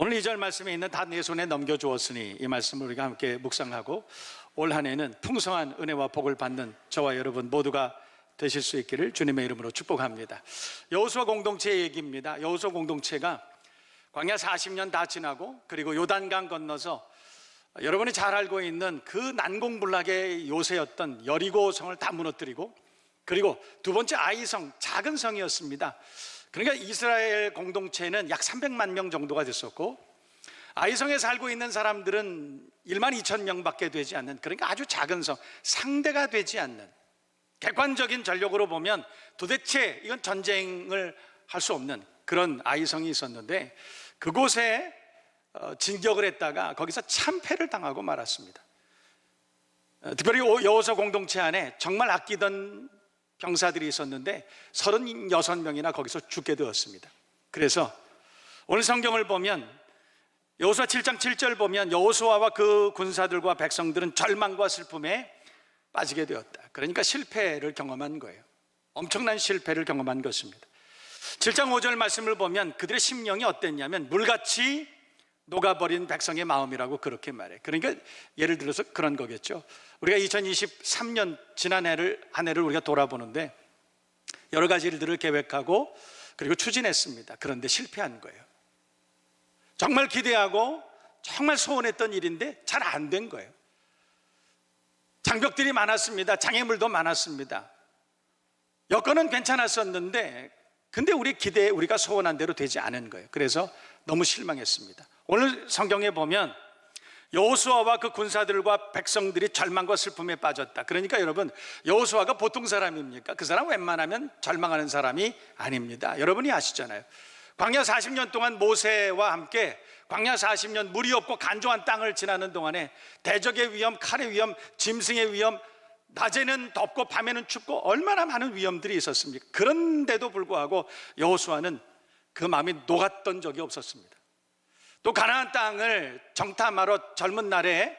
오늘 2절 말씀에 있는 다 내 손에 넘겨주었으니, 이 말씀을 우리가 함께 묵상하고 올 한 해는 풍성한 은혜와 복을 받는 저와 여러분 모두가 되실 수 있기를 주님의 이름으로 축복합니다. 여호수아 공동체 얘기입니다. 여호수아 공동체가 광야 40년 다 지나고, 그리고 요단강 건너서 여러분이 잘 알고 있는 그 난공불락의 요새였던 여리고 성을 다 무너뜨리고, 그리고 두 번째 아이성, 작은 성이었습니다. 그러니까 이스라엘 공동체는 약 300만 명 정도가 됐었고, 아이성에 살고 있는 사람들은 1만 2천 명밖에 되지 않는, 그러니까 아주 작은 성, 상대가 되지 않는, 객관적인 전력으로 보면 도대체 이건 전쟁을 할 수 없는 그런 아이성이 있었는데, 그곳에 진격을 했다가 거기서 참패를 당하고 말았습니다. 특별히 여호수아 공동체 안에 정말 아끼던 병사들이 있었는데 36명이나 거기서 죽게 되었습니다. 그래서 오늘 성경을 보면 여호수아 7장 7절 보면 여호수아와 그 군사들과 백성들은 절망과 슬픔에 빠지게 되었다. 그러니까 실패를 경험한 거예요. 엄청난 실패를 경험한 것입니다. 7장 5절 말씀을 보면 그들의 심령이 어땠냐면 물같이 녹아버린 백성의 마음이라고 그렇게 말해. 그러니까 예를 들어서 그런 거겠죠. 우리가 2023년 지난 한 해를 우리가 돌아보는데 여러 가지 일들을 계획하고 그리고 추진했습니다. 그런데 실패한 거예요. 정말 기대하고 정말 소원했던 일인데 잘 안 된 거예요. 장벽들이 많았습니다. 장애물도 많았습니다. 여건은 괜찮았었는데 근데 우리가 소원한 대로 되지 않은 거예요. 그래서 너무 실망했습니다. 오늘 성경에 보면 여호수아와 그 군사들과 백성들이 절망과 슬픔에 빠졌다. 그러니까 여러분, 여호수아가 보통 사람입니까? 그 사람 웬만하면 절망하는 사람이 아닙니다. 여러분이 아시잖아요. 광야 40년 동안 모세와 함께 광야 40년 물이 없고 간조한 땅을 지나는 동안에 대적의 위험, 칼의 위험, 짐승의 위험, 낮에는 덥고 밤에는 춥고 얼마나 많은 위험들이 있었습니까? 그런데도 불구하고 여호수아는 그 마음이 녹았던 적이 없었습니다. 또 가나안 땅을 정탐하러 젊은 날에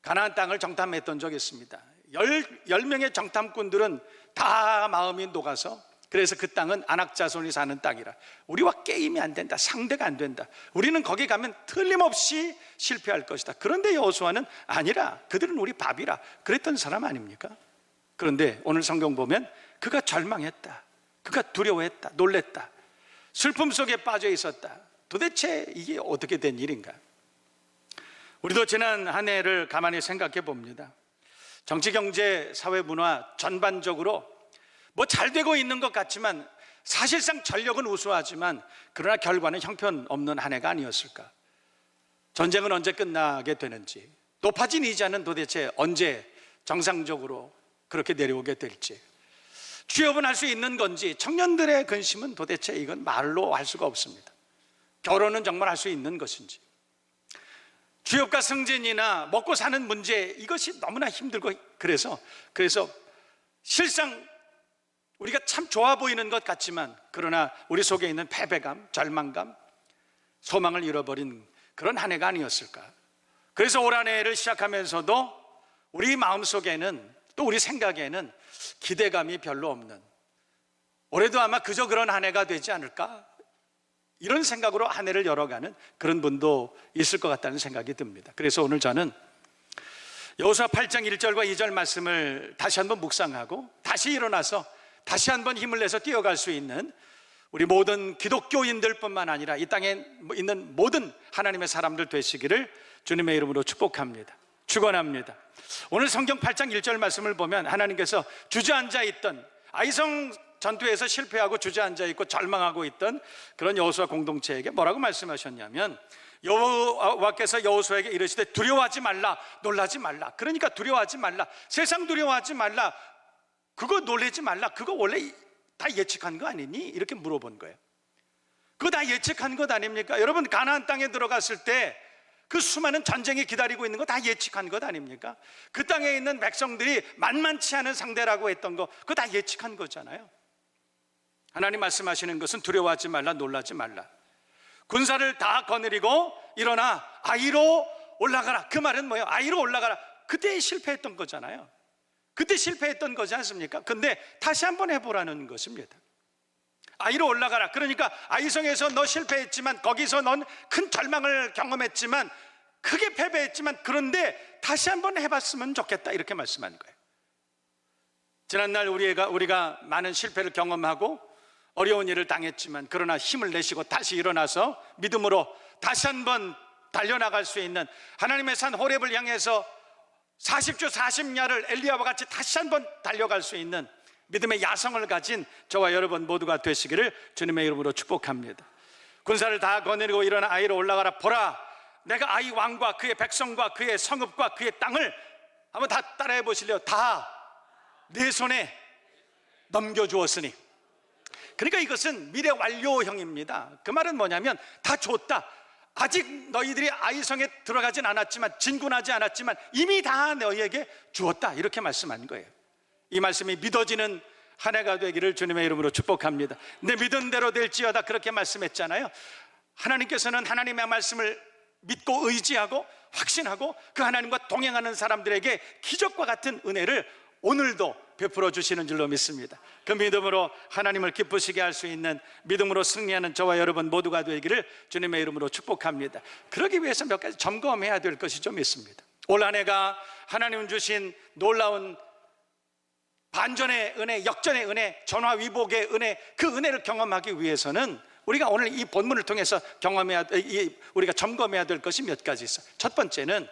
가나안 땅을 정탐했던 적이 있습니다. 10명의 정탐꾼들은 다 마음이 녹아서, 그래서 그 땅은 안악 자손이 사는 땅이라 우리와 게임이 안 된다, 상대가 안 된다, 우리는 거기 가면 틀림없이 실패할 것이다. 그런데 여호수아는 아니라, 그들은 우리 밥이라 그랬던 사람 아닙니까? 그런데 오늘 성경 보면 그가 절망했다, 그가 두려워했다, 놀랬다, 슬픔 속에 빠져 있었다. 도대체 이게 어떻게 된 일인가? 우리도 지난 한 해를 가만히 생각해 봅니다. 정치, 경제, 사회, 문화 전반적으로 뭐 잘 되고 있는 것 같지만 사실상 전력은 우수하지만 그러나 결과는 형편없는 한 해가 아니었을까? 전쟁은 언제 끝나게 되는지, 높아진 이자는 도대체 언제 정상적으로 그렇게 내려오게 될지, 취업은 할 수 있는 건지, 청년들의 근심은 도대체 이건 말로 할 수가 없습니다. 결혼은 정말 할 수 있는 것인지, 취업과 승진이나 먹고 사는 문제, 이것이 너무나 힘들고, 그래서 실상 우리가 참 좋아 보이는 것 같지만 그러나 우리 속에 있는 패배감, 절망감, 소망을 잃어버린 그런 한 해가 아니었을까? 그래서 올 한 해를 시작하면서도 우리 마음속에는, 또 우리 생각에는 기대감이 별로 없는, 올해도 아마 그저 그런 한 해가 되지 않을까? 이런 생각으로 한 해를 열어가는 그런 분도 있을 것 같다는 생각이 듭니다. 그래서 오늘 저는 여호수아 8장 1절과 2절 말씀을 다시 한번 묵상하고 다시 일어나서 다시 한번 힘을 내서 뛰어갈 수 있는 우리 모든 기독교인들 뿐만 아니라 이 땅에 있는 모든 하나님의 사람들 되시기를 주님의 이름으로 축복합니다. 축원합니다. 오늘 성경 8장 1절 말씀을 보면 하나님께서 주저앉아 있던, 아이성 전투에서 실패하고 주저앉아 있고 절망하고 있던 그런 여호수아 공동체에게 뭐라고 말씀하셨냐면, 여호와께서 여호수아에게 이르시되 두려워하지 말라, 놀라지 말라. 그러니까 두려워하지 말라, 세상 두려워하지 말라, 그거 놀라지 말라, 그거 원래 다 예측한 거 아니니? 이렇게 물어본 거예요. 그거 다 예측한 것 아닙니까? 여러분, 가나안 땅에 들어갔을 때 그 수많은 전쟁이 기다리고 있는 거 다 예측한 것 아닙니까? 그 땅에 있는 백성들이 만만치 않은 상대라고 했던 거, 그거 다 예측한 거잖아요. 하나님 말씀하시는 것은 두려워하지 말라, 놀라지 말라. 군사를 다 거느리고 일어나 아이로 올라가라. 그 말은 뭐예요? 아이로 올라가라. 그때 실패했던 거잖아요. 그때 실패했던 거지 않습니까? 근데 다시 한번 해보라는 것입니다. 아이로 올라가라. 그러니까 아이성에서 너 실패했지만, 거기서 넌 큰 절망을 경험했지만, 크게 패배했지만, 그런데 다시 한번 해봤으면 좋겠다, 이렇게 말씀한 거예요. 지난날 우리가 많은 실패를 경험하고 어려운 일을 당했지만, 그러나 힘을 내시고 다시 일어나서 믿음으로 다시 한번 달려나갈 수 있는, 하나님의 산 호렙을 향해서 40주 40야를 엘리야와 같이 다시 한번 달려갈 수 있는 믿음의 야성을 가진 저와 여러분 모두가 되시기를 주님의 이름으로 축복합니다. 군사를 다 거느리고 일어나 아이로 올라가라. 보라, 내가 아이 왕과 그의 백성과 그의 성읍과 그의 땅을, 한번 다 따라해 보실래요? 다 내 손에 넘겨주었으니. 그러니까 이것은 미래 완료형입니다. 그 말은 뭐냐면 다 줬다. 아직 너희들이 아이성에 들어가진 않았지만, 진군하지 않았지만 이미 다 너희에게 주었다, 이렇게 말씀한 거예요. 이 말씀이 믿어지는 한 해가 되기를 주님의 이름으로 축복합니다. 내 믿은 대로 될지어다, 그렇게 말씀했잖아요. 하나님께서는 하나님의 말씀을 믿고 의지하고 확신하고 그 하나님과 동행하는 사람들에게 기적과 같은 은혜를 오늘도 베풀어 주시는 줄로 믿습니다. 그 믿음으로 하나님을 기쁘시게 할 수 있는, 믿음으로 승리하는 저와 여러분 모두가 되기를 주님의 이름으로 축복합니다. 그러기 위해서 몇 가지 점검해야 될 것이 좀 있습니다. 올 한 해가 하나님 주신 놀라운 반전의 은혜, 역전의 은혜, 전화위복의 은혜, 그 은혜를 경험하기 위해서는 우리가 오늘 이 본문을 통해서 우리가 점검해야 될 것이 몇 가지 있어요. 첫 번째는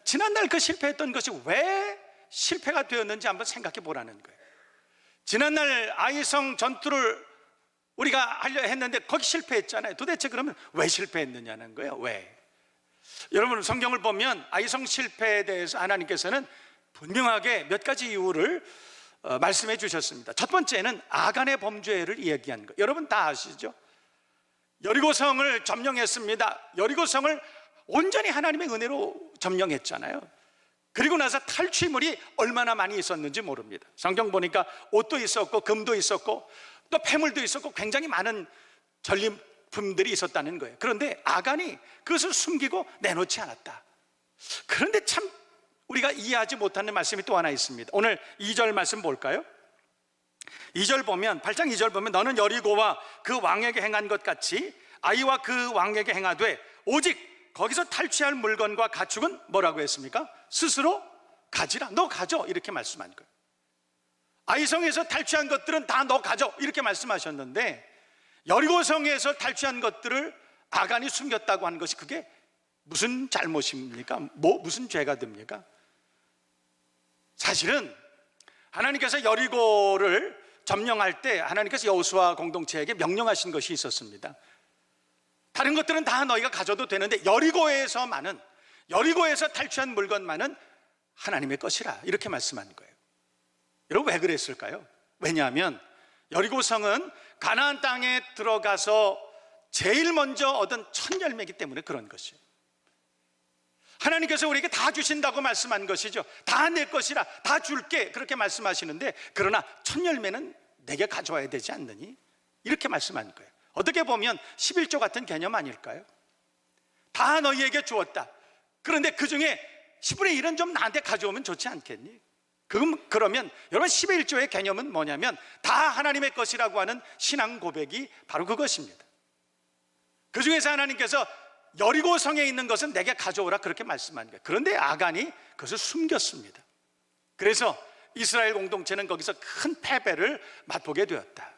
지난날 그 실패했던 것이 왜 실패가 되었는지 한번 생각해 보라는 거예요. 지난날 아이성 전투를 우리가 하려 했는데 거기 실패했잖아요. 도대체 그러면 왜 실패했느냐는 거예요. 왜? 여러분, 성경을 보면 아이성 실패에 대해서 하나님께서는 분명하게 몇 가지 이유를 말씀해 주셨습니다. 첫 번째는 아간의 범죄를 이야기한 거예요. 여러분 다 아시죠? 여리고성을 점령했습니다. 여리고성을 온전히 하나님의 은혜로 점령했잖아요. 그리고 나서 탈취물이 얼마나 많이 있었는지 모릅니다. 성경 보니까 옷도 있었고 금도 있었고 또 폐물도 있었고 굉장히 많은 전리품들이 있었다는 거예요. 그런데 아간이 그것을 숨기고 내놓지 않았다. 그런데 참 우리가 이해하지 못하는 말씀이 또 하나 있습니다. 오늘 2절 말씀 볼까요? 2절 보면, 8장 2절 보면, 너는 여리고와 그 왕에게 행한 것 같이 아이와 그 왕에게 행하되 오직 거기서 탈취할 물건과 가축은 뭐라고 했습니까? 스스로 가지라. 너 가져, 이렇게 말씀한 거예요. 아이성에서 탈취한 것들은 다 너 가져, 이렇게 말씀하셨는데, 여리고성에서 탈취한 것들을 아간이 숨겼다고 하는 것이 그게 무슨 잘못입니까? 무슨 죄가 됩니까? 사실은 하나님께서 여리고를 점령할 때 하나님께서 여호수아 공동체에게 명령하신 것이 있었습니다. 다른 것들은 다 너희가 가져도 되는데 여리고에서 탈취한 물건만은 하나님의 것이라, 이렇게 말씀한 거예요. 여러분, 왜 그랬을까요? 왜냐하면 여리고성은 가나안 땅에 들어가서 제일 먼저 얻은 첫 열매이기 때문에 그런 것이에요. 하나님께서 우리에게 다 주신다고 말씀한 것이죠. 다 내 것이라, 다 줄게, 그렇게 말씀하시는데, 그러나 첫 열매는 내게 가져와야 되지 않느니, 이렇게 말씀한 거예요. 어떻게 보면 11조 같은 개념 아닐까요? 다 너희에게 주었다. 그런데 그 중에 10분의 1은 좀 나한테 가져오면 좋지 않겠니? 그러면 여러분, 11조의 개념은 뭐냐면 다 하나님의 것이라고 하는 신앙 고백이 바로 그것입니다. 그 중에서 하나님께서 여리고성에 있는 것은 내게 가져오라, 그렇게 말씀한 거예요. 그런데 아간이 그것을 숨겼습니다. 그래서 이스라엘 공동체는 거기서 큰 패배를 맛보게 되었다.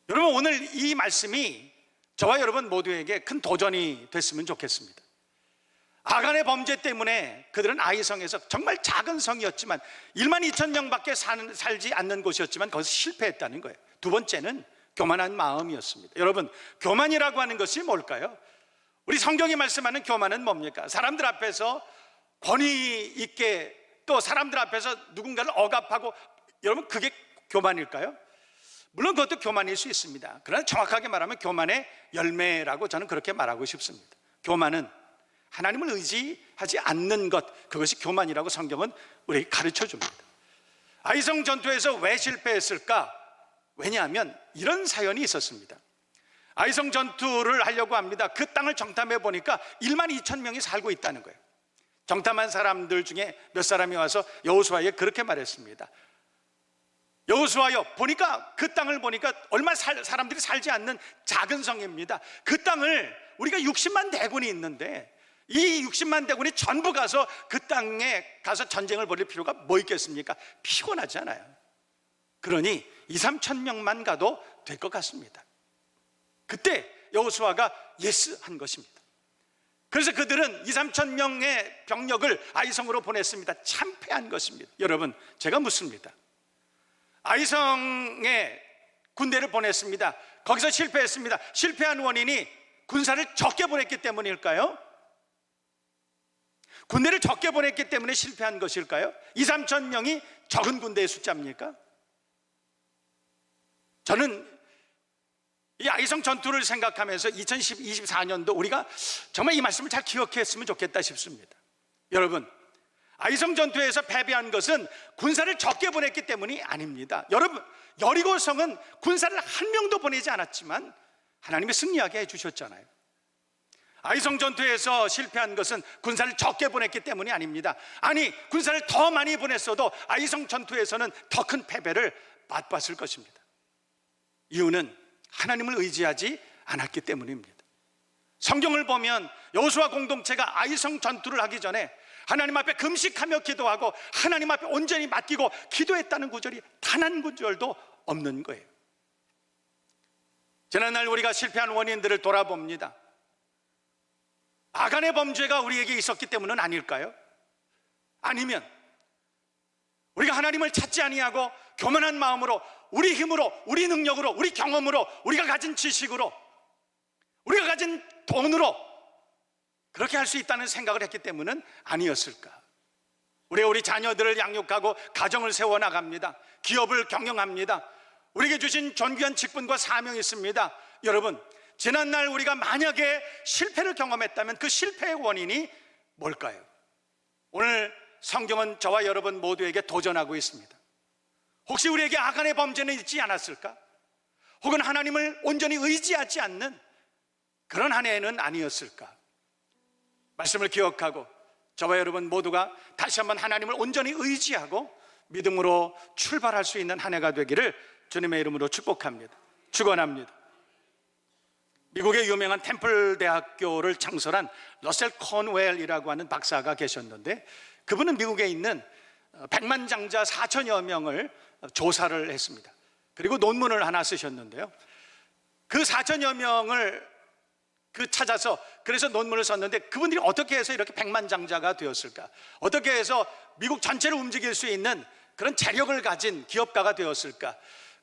여러분, 오늘 이 말씀이 저와 여러분 모두에게 큰 도전이 됐으면 좋겠습니다. 아간의 범죄 때문에 그들은 아이성에서 정말 작은 성이었지만 1만 2천 명밖에 살지 않는 곳이었지만 거기서 실패했다는 거예요. 두 번째는 교만한 마음이었습니다. 여러분, 교만이라고 하는 것이 뭘까요? 우리 성경이 말씀하는 교만은 뭡니까? 사람들 앞에서 권위 있게, 또 사람들 앞에서 누군가를 억압하고, 여러분, 그게 교만일까요? 물론 그것도 교만일 수 있습니다. 그러나 정확하게 말하면 교만의 열매라고 저는 그렇게 말하고 싶습니다. 교만은 하나님을 의지하지 않는 것, 그것이 교만이라고 성경은 우리에게 가르쳐 줍니다. 아이성 전투에서 왜 실패했을까? 왜냐하면 이런 사연이 있었습니다. 아이성 전투를 하려고 합니다. 그 땅을 정탐해 보니까 1만 2천 명이 살고 있다는 거예요. 정탐한 사람들 중에 몇 사람이 와서 여호수아에게 그렇게 말했습니다. 여호수아여, 보니까 그 땅을 보니까 얼마 사람들이 살지 않는 작은 성입니다. 그 땅을 우리가 60만 대군이 있는데 이 60만 대군이 전부 가서 그 땅에 가서 전쟁을 벌일 필요가 뭐 있겠습니까? 피곤하잖아요. 그러니 2, 3천 명만 가도 될 것 같습니다. 그때 여호수아가 예스 한 것입니다. 그래서 그들은 2, 3천 명의 병력을 아이성으로 보냈습니다. 참패한 것입니다. 여러분, 제가 묻습니다. 아이성에 군대를 보냈습니다. 거기서 실패했습니다. 실패한 원인이 군사를 적게 보냈기 때문일까요? 군대를 적게 보냈기 때문에 실패한 것일까요? 2, 3천 명이 적은 군대의 숫자입니까? 저는 이 아이성 전투를 생각하면서 2024년도 우리가 정말 이 말씀을 잘 기억했으면 좋겠다 싶습니다. 여러분, 아이성 전투에서 패배한 것은 군사를 적게 보냈기 때문이 아닙니다. 여러분, 여리고성은 군사를 한 명도 보내지 않았지만 하나님이 승리하게 해주셨잖아요. 아이성 전투에서 실패한 것은 군사를 적게 보냈기 때문이 아닙니다. 아니, 군사를 더 많이 보냈어도 아이성 전투에서는 더 큰 패배를 맛봤을 것입니다. 이유는 하나님을 의지하지 않았기 때문입니다. 성경을 보면 여호수아 공동체가 아이성 전투를 하기 전에 하나님 앞에 금식하며 기도하고 하나님 앞에 온전히 맡기고 기도했다는 구절이 단 한 구절도 없는 거예요. 지난날 우리가 실패한 원인들을 돌아봅니다. 아간의 범죄가 우리에게 있었기 때문은 아닐까요? 아니면 우리가 하나님을 찾지 아니하고 교만한 마음으로 우리 힘으로, 우리 능력으로, 우리 경험으로, 우리가 가진 지식으로, 우리가 가진 돈으로 그렇게 할 수 있다는 생각을 했기 때문은 아니었을까? 우리 자녀들을 양육하고 가정을 세워나갑니다. 기업을 경영합니다. 우리에게 주신 존귀한 직분과 사명이 있습니다. 여러분, 지난날 우리가 만약에 실패를 경험했다면 그 실패의 원인이 뭘까요? 오늘 성경은 저와 여러분 모두에게 도전하고 있습니다. 혹시 우리에게 아간의 범죄는 있지 않았을까? 혹은 하나님을 온전히 의지하지 않는 그런 한 해는 아니었을까? 말씀을 기억하고 저와 여러분 모두가 다시 한번 하나님을 온전히 의지하고 믿음으로 출발할 수 있는 한 해가 되기를 주님의 이름으로 축복합니다. 축원합니다. 미국의 유명한 템플 대학교를 창설한 러셀 코Ν웰이라고 하는 박사가 계셨는데 그분은 미국에 있는 백만장자 4천여 명을 조사를 했습니다. 그리고 논문을 하나 쓰셨는데요. 그 4천여 명을 찾아서 그래서 논문을 썼는데 그분들이 어떻게 해서 이렇게 백만장자가 되었을까? 어떻게 해서 미국 전체를 움직일 수 있는 그런 재력을 가진 기업가가 되었을까?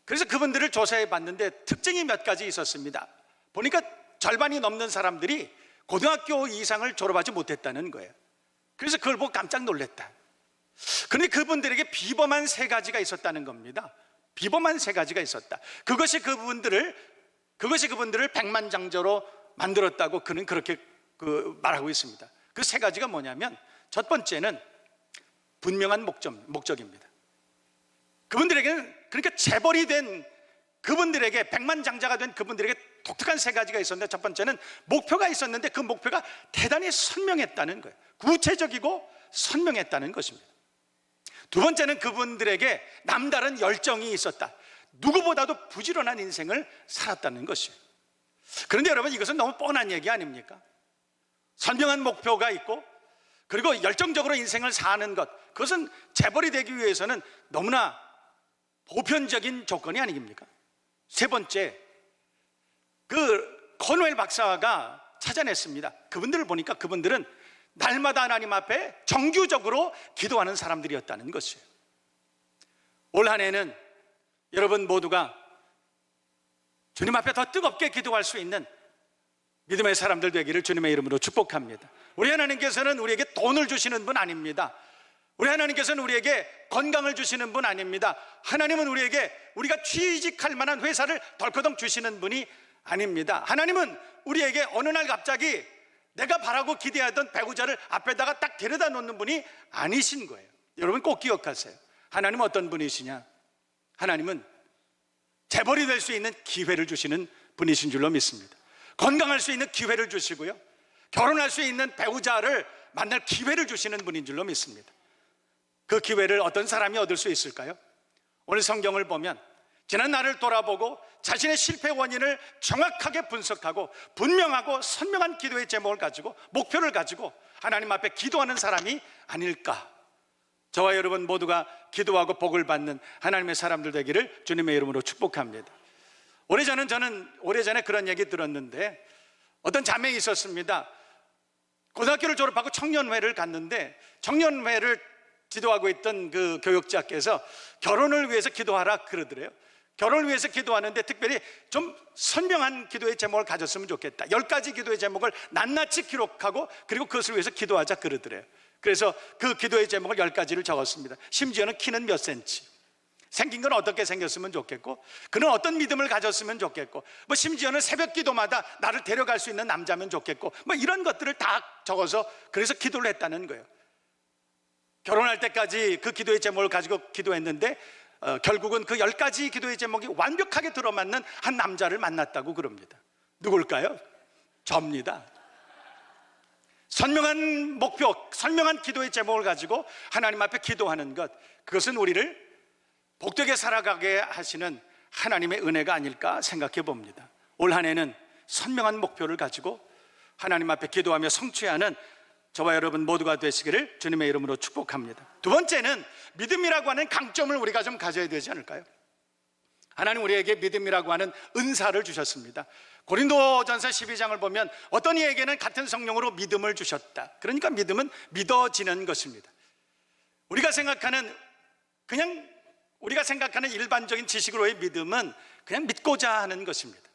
그래서 그분들을 조사해 봤는데 특징이 몇 가지 있었습니다. 보니까 절반이 넘는 사람들이 고등학교 이상을 졸업하지 못했다는 거예요. 그래서 그걸 보고 깜짝 놀랐다. 그런데 그분들에게 비범한 세 가지가 있었다는 겁니다. 비범한 세 가지가 있었다. 그것이 그분들을 백만장자로 만들었다고 그는 그렇게 말하고 있습니다. 그 세 가지가 뭐냐면 첫 번째는 분명한 목적입니다. 그분들에게는 그러니까 재벌이 된 그분들에게 백만장자가 된 그분들에게 독특한 세 가지가 있었는데 첫 번째는 목표가 있었는데 그 목표가 대단히 선명했다는 거예요. 구체적이고 선명했다는 것입니다. 두 번째는 그분들에게 남다른 열정이 있었다. 누구보다도 부지런한 인생을 살았다는 것이에요. 그런데 여러분, 이것은 너무 뻔한 얘기 아닙니까? 선명한 목표가 있고 그리고 열정적으로 인생을 사는 것, 그것은 재벌이 되기 위해서는 너무나 보편적인 조건이 아닙니까? 세 번째, 그 코Ν웰 박사가 찾아냈습니다. 그분들을 보니까 그분들은 날마다 하나님 앞에 정규적으로 기도하는 사람들이었다는 것이에요. 올 한 해는 여러분 모두가 주님 앞에 더 뜨겁게 기도할 수 있는 믿음의 사람들 되기를 주님의 이름으로 축복합니다. 우리 하나님께서는 우리에게 돈을 주시는 분 아닙니다. 우리 하나님께서는 우리에게 건강을 주시는 분 아닙니다. 하나님은 우리가 취직할 만한 회사를 덜커덩 주시는 분이 아닙니다. 하나님은 우리에게 어느 날 갑자기 내가 바라고 기대하던 배우자를 앞에다가 딱 데려다 놓는 분이 아니신 거예요. 여러분 꼭 기억하세요. 하나님은 어떤 분이시냐? 하나님은 재벌이 될 수 있는 기회를 주시는 분이신 줄로 믿습니다. 건강할 수 있는 기회를 주시고요, 결혼할 수 있는 배우자를 만날 기회를 주시는 분인 줄로 믿습니다. 그 기회를 어떤 사람이 얻을 수 있을까요? 오늘 성경을 보면 지난 날을 돌아보고 자신의 실패 원인을 정확하게 분석하고 분명하고 선명한 기도의 제목을 가지고 목표를 가지고 하나님 앞에 기도하는 사람이 아닐까. 저와 여러분 모두가 기도하고 복을 받는 하나님의 사람들 되기를 주님의 이름으로 축복합니다. 오래전에 그런 얘기 들었는데 어떤 자매가 있었습니다. 고등학교를 졸업하고 청년회를 갔는데 청년회를 지도하고 있던 그 교육자께서 결혼을 위해서 기도하라 그러더래요. 결혼을 위해서 기도하는데 특별히 좀 선명한 기도의 제목을 가졌으면 좋겠다. 10가지 기도의 제목을 낱낱이 기록하고 그리고 그것을 위해서 기도하자 그러더래요. 그래서 그 기도의 제목을 10가지를 적었습니다. 심지어는 키는 몇 센치, 생긴 건 어떻게 생겼으면 좋겠고, 그는 어떤 믿음을 가졌으면 좋겠고, 뭐 심지어는 새벽 기도마다 나를 데려갈 수 있는 남자면 좋겠고, 뭐 이런 것들을 다 적어서 그래서 기도를 했다는 거예요. 결혼할 때까지 그 기도의 제목을 가지고 기도했는데 결국은 그 10가지 기도의 제목이 완벽하게 들어맞는 한 남자를 만났다고 그럽니다. 누굴까요? 접니다. 선명한 목표, 선명한 기도의 제목을 가지고 하나님 앞에 기도하는 것, 그것은 우리를 복되게 살아가게 하시는 하나님의 은혜가 아닐까 생각해 봅니다. 올 한 해는 선명한 목표를 가지고 하나님 앞에 기도하며 성취하는 저와 여러분 모두가 되시기를 주님의 이름으로 축복합니다. 두 번째는 믿음이라고 하는 강점을 우리가 좀 가져야 되지 않을까요? 하나님 우리에게 믿음이라고 하는 은사를 주셨습니다. 고린도전서 12장을 보면 어떤 이에게는 같은 성령으로 믿음을 주셨다. 그러니까 믿음은 믿어지는 것입니다. 우리가 생각하는 일반적인 지식으로의 믿음은 그냥 믿고자 하는 것입니다.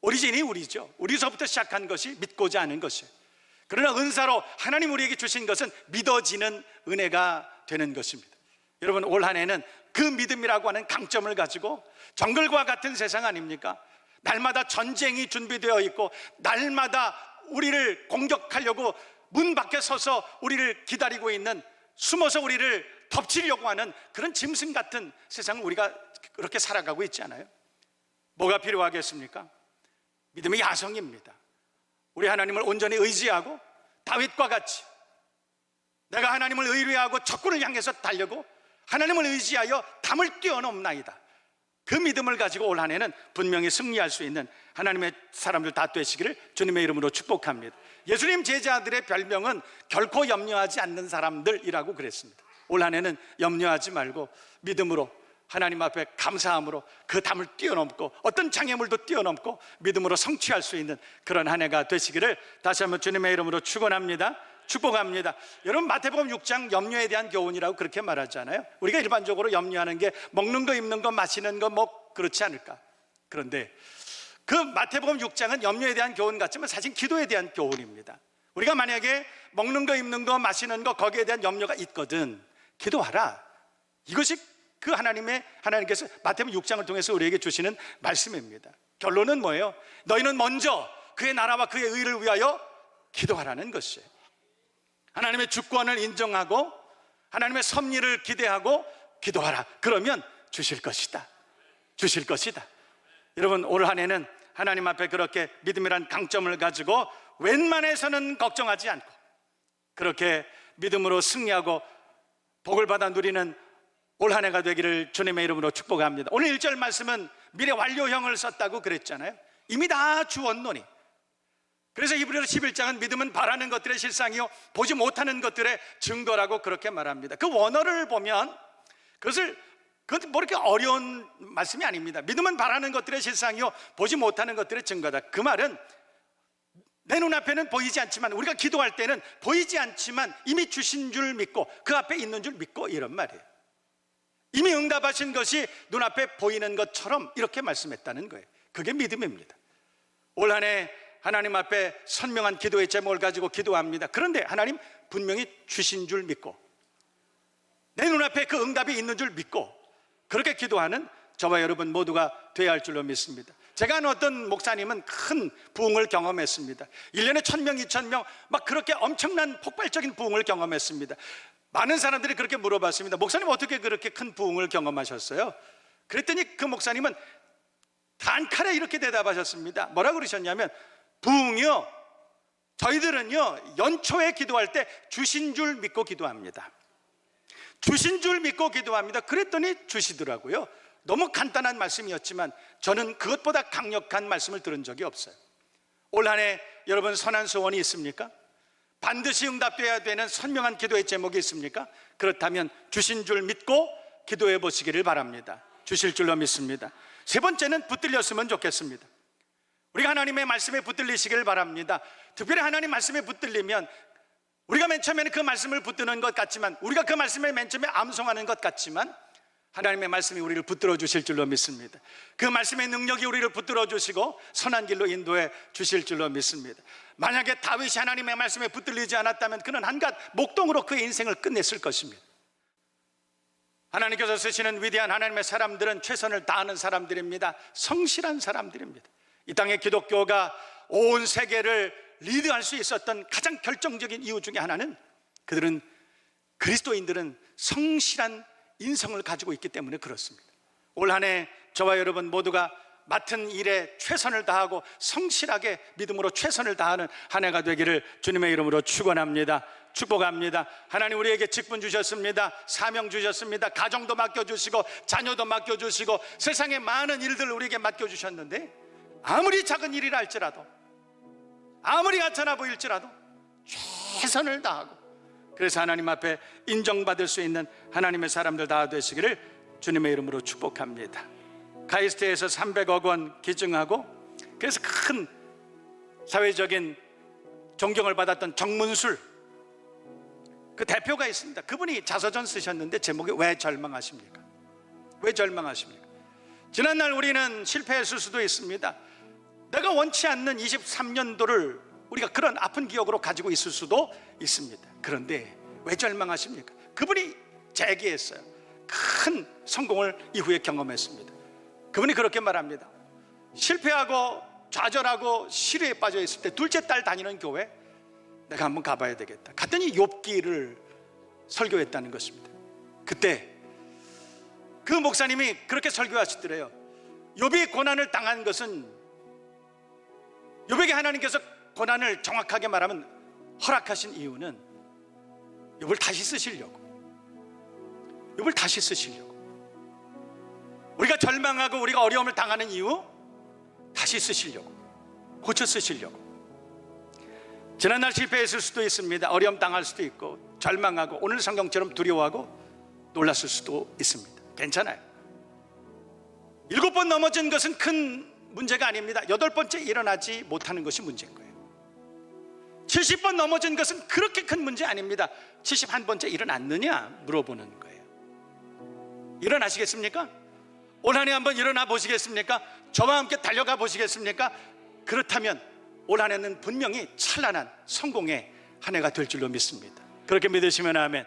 오리진이 우리죠. 우리서부터 시작한 것이 믿고자 하는 것이에요. 그러나 은사로 하나님 우리에게 주신 것은 믿어지는 은혜가 되는 것입니다. 여러분 올 한 해는 그 믿음이라고 하는 강점을 가지고 정글과 같은 세상 아닙니까? 날마다 전쟁이 준비되어 있고 날마다 우리를 공격하려고 문 밖에 서서 우리를 기다리고 있는, 숨어서 우리를 덮치려고 하는 그런 짐승 같은 세상을 우리가 그렇게 살아가고 있지 않아요? 뭐가 필요하겠습니까? 믿음의 야성입니다. 우리 하나님을 온전히 의지하고 다윗과 같이 내가 하나님을 의뢰하고 적군을 향해서 달려고 하나님을 의지하여 담을 뛰어넘나이다. 그 믿음을 가지고 올 한 해는 분명히 승리할 수 있는 하나님의 사람들 다 되시기를 주님의 이름으로 축복합니다. 예수님 제자들의 별명은 결코 염려하지 않는 사람들이라고 그랬습니다. 올 한 해는 염려하지 말고 믿음으로 하나님 앞에 감사함으로 그 담을 뛰어넘고 어떤 장애물도 뛰어넘고 믿음으로 성취할 수 있는 그런 한 해가 되시기를 다시 한번 주님의 이름으로 축원합니다. 축복합니다. 여러분 마태복음 6장 염려에 대한 교훈이라고 그렇게 말하잖아요. 우리가 일반적으로 염려하는 게 먹는 거, 입는 거, 마시는 거 뭐 그렇지 않을까? 그런데 그 마태복음 6장은 염려에 대한 교훈 같지만 사실 기도에 대한 교훈입니다. 우리가 만약에 먹는 거, 입는 거, 마시는 거 거기에 대한 염려가 있거든 기도하라. 이것이 그 하나님께서 마태복음 6장을 통해서 우리에게 주시는 말씀입니다. 결론은 뭐예요? 너희는 먼저 그의 나라와 그의 의를 위하여 기도하라는 것이에요. 하나님의 주권을 인정하고 하나님의 섭리를 기대하고 기도하라. 그러면 주실 것이다. 주실 것이다. 여러분 올 한 해는 하나님 앞에 그렇게 믿음이란 강점을 가지고 웬만해서는 걱정하지 않고 그렇게 믿음으로 승리하고 복을 받아 누리는 올 한 해가 되기를 주님의 이름으로 축복합니다. 오늘 1절 말씀은 미래 완료형을 썼다고 그랬잖아요. 이미 다 주었노니. 그래서 히브리서 11장은 믿음은 바라는 것들의 실상이요 보지 못하는 것들의 증거라고 그렇게 말합니다. 그 원어를 보면 그건 뭐 이렇게 어려운 말씀이 아닙니다. 믿음은 바라는 것들의 실상이요 보지 못하는 것들의 증거다. 그 말은 내 눈앞에는 보이지 않지만 우리가 기도할 때는 보이지 않지만 이미 주신 줄 믿고 그 앞에 있는 줄 믿고 이런 말이에요. 이미 응답하신 것이 눈앞에 보이는 것처럼 이렇게 말씀했다는 거예요. 그게 믿음입니다. 올 한 해 하나님 앞에 선명한 기도의 제목을 가지고 기도합니다. 그런데 하나님 분명히 주신 줄 믿고 내 눈앞에 그 응답이 있는 줄 믿고 그렇게 기도하는 저와 여러분 모두가 되어야 할 줄로 믿습니다. 제가 아는 어떤 목사님은 큰 부흥을 경험했습니다. 1년에 1000명, 2000명 막 그렇게 엄청난 폭발적인 부흥을 경험했습니다. 많은 사람들이 그렇게 물어봤습니다. 목사님 어떻게 그렇게 큰 부흥을 경험하셨어요? 그랬더니 그 목사님은 단칼에 이렇게 대답하셨습니다. 뭐라고 그러셨냐면 부흥이요 저희들은요 연초에 기도할 때 주신 줄 믿고 기도합니다. 주신 줄 믿고 기도합니다. 그랬더니 주시더라고요. 너무 간단한 말씀이었지만 저는 그것보다 강력한 말씀을 들은 적이 없어요. 올 한 해 여러분 선한 소원이 있습니까? 반드시 응답돼야 되는 선명한 기도의 제목이 있습니까? 그렇다면 주신 줄 믿고 기도해 보시기를 바랍니다. 주실 줄로 믿습니다. 세 번째는 붙들렸으면 좋겠습니다. 우리가 하나님의 말씀에 붙들리시길 바랍니다. 특별히 하나님 말씀에 붙들리면 우리가 맨 처음에는 그 말씀을 붙드는 것 같지만, 우리가 그 말씀을 맨 처음에 암송하는 것 같지만 하나님의 말씀이 우리를 붙들어 주실 줄로 믿습니다. 그 말씀의 능력이 우리를 붙들어 주시고 선한 길로 인도해 주실 줄로 믿습니다. 만약에 다윗이 하나님의 말씀에 붙들리지 않았다면 그는 한갓 목동으로 그의 인생을 끝냈을 것입니다. 하나님께서 쓰시는 위대한 하나님의 사람들은 최선을 다하는 사람들입니다. 성실한 사람들입니다. 이 땅의 기독교가 온 세계를 리드할 수 있었던 가장 결정적인 이유 중에 하나는 그리스도인들은 성실한 인성을 가지고 있기 때문에 그렇습니다. 올 한 해 저와 여러분 모두가 맡은 일에 최선을 다하고 성실하게 믿음으로 최선을 다하는 한 해가 되기를 주님의 이름으로 축원합니다. 축복합니다. 하나님 우리에게 직분 주셨습니다. 사명 주셨습니다. 가정도 맡겨주시고 자녀도 맡겨주시고 세상의 많은 일들을 우리에게 맡겨주셨는데 아무리 작은 일이라 할지라도, 아무리 하찮아 보일지라도 최선을 다하고, 그래서 하나님 앞에 인정받을 수 있는 하나님의 사람들 다 되시기를 주님의 이름으로 축복합니다. 카이스트에서 300억 원 기증하고 그래서 큰 사회적인 존경을 받았던 정문술 그 대표가 있습니다. 그분이 자서전 쓰셨는데 제목이 왜 절망하십니까? 왜 절망하십니까? 지난날 우리는 실패했을 수도 있습니다. 내가 원치 않는 23년도를 우리가 그런 아픈 기억으로 가지고 있을 수도 있습니다. 그런데 왜 절망하십니까? 그분이 재기했어요. 큰 성공을 이후에 경험했습니다. 그분이 그렇게 말합니다. 실패하고 좌절하고 시류에 빠져 있을 때 둘째 딸 다니는 교회 내가 한번 가봐야 되겠다. 갔더니 욥기를 설교했다는 것입니다. 그때 그 목사님이 그렇게 설교하시더래요. 욥이 고난을 당한 것은, 욥에게 하나님께서 고난을 정확하게 말하면 허락하신 이유는 욥을 다시 쓰시려고, 욥을 다시 쓰시려고. 우리가 절망하고 우리가 어려움을 당하는 이유, 다시 쓰시려고, 고쳐 쓰시려고. 지난날 실패했을 수도 있습니다. 어려움 당할 수도 있고 절망하고 오늘 성경처럼 두려워하고 놀랐을 수도 있습니다. 괜찮아요. 7번 넘어진 것은 큰 문제가 아닙니다. 8번째 일어나지 못하는 것이 문제인 거예요. 70번 넘어진 것은 그렇게 큰 문제 아닙니다. 71번째 일어났느냐 물어보는 거예요. 일어나시겠습니까? 올 한 해 한번 일어나 보시겠습니까? 저와 함께 달려가 보시겠습니까? 그렇다면 올 한 해는 분명히 찬란한 성공의 한 해가 될 줄로 믿습니다. 그렇게 믿으시면 아멘.